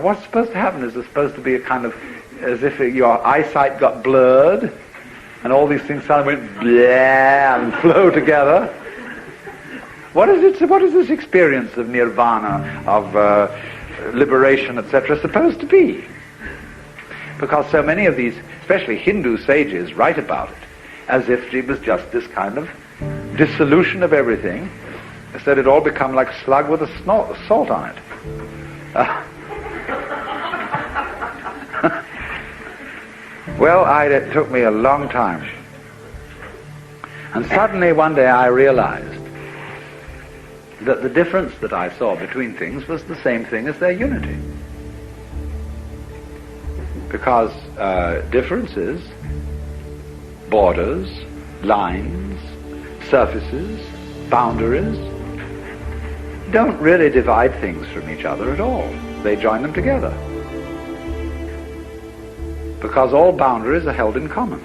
What's supposed to happen is there's supposed to be a kind of, as if your eyesight got blurred, and all these things suddenly went blah and flow together. What is it? What is this experience of nirvana, of liberation, etc., supposed to be? Because so many of these, especially Hindu sages, write about it as if it was just this kind of dissolution of everything. They said it all become like a slug with a salt on it. Well, it took me a long time. And suddenly one day I realized that the difference that I saw between things was the same thing as their unity. Because differences, borders, lines, surfaces, boundaries, don't really divide things from each other at all. They join them together. Because all boundaries are held in common.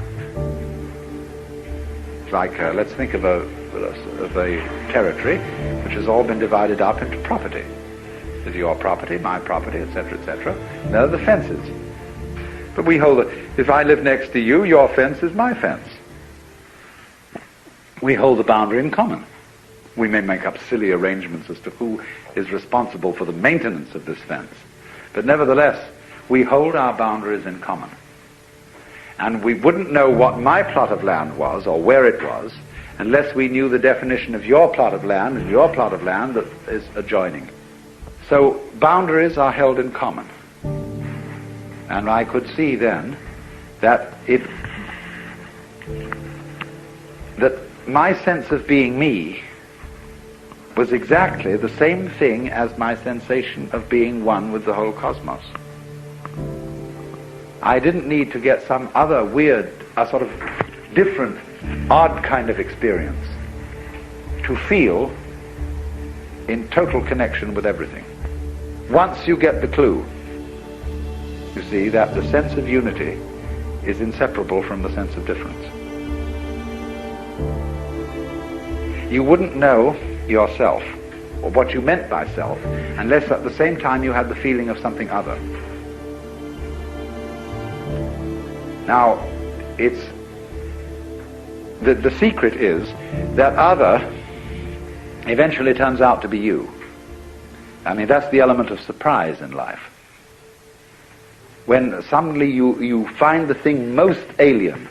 Like, let's think of a territory which has all been divided up into property. There's your property, my property, etc., etc. There are the fences. But we hold if I live next to you, your fence is my fence. We hold the boundary in common. We may make up silly arrangements as to who is responsible for the maintenance of this fence. But nevertheless, we hold our boundaries in common. And we wouldn't know what my plot of land was, or where it was, unless we knew the definition of your plot of land and your plot of land that is adjoining. So boundaries are held in common. And I could see then that my sense of being me was exactly the same thing as my sensation of being one with the whole cosmos. I didn't need to get some other weird, sort of different, odd kind of experience to feel in total connection with everything. Once you get the clue, you see that the sense of unity is inseparable from the sense of difference. You wouldn't know yourself, or what you meant by self, unless at the same time you had the feeling of something other. Now, the secret is that other eventually turns out to be you. I mean, that's the element of surprise in life. When suddenly you find the thing most alien,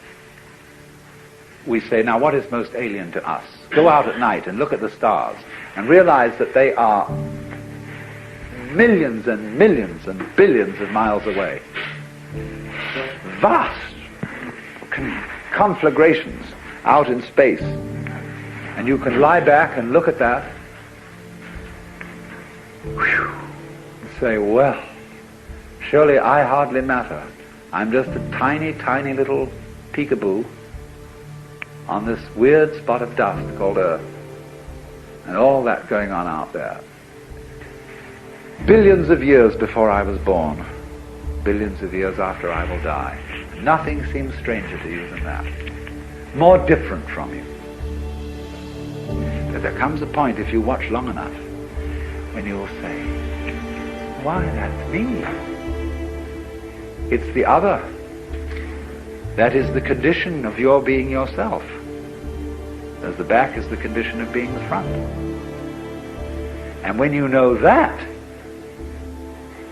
we say, now what is most alien to us? Go out at night and look at the stars and realize that they are millions and millions and billions of miles away. Vast conflagrations out in space. And you can lie back and look at that and say, well, surely I hardly matter. I'm just a tiny, tiny little peekaboo on this weird spot of dust called Earth, and all that going on out there. Billions of years before I was born, billions of years after I will die. Nothing seems stranger to you than that. More different from you. But there comes a point, if you watch long enough, when you will say, why, that's me. It's the other. That is the condition of your being yourself. As the back is the condition of being the front. And when you know that,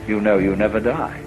you know you never die.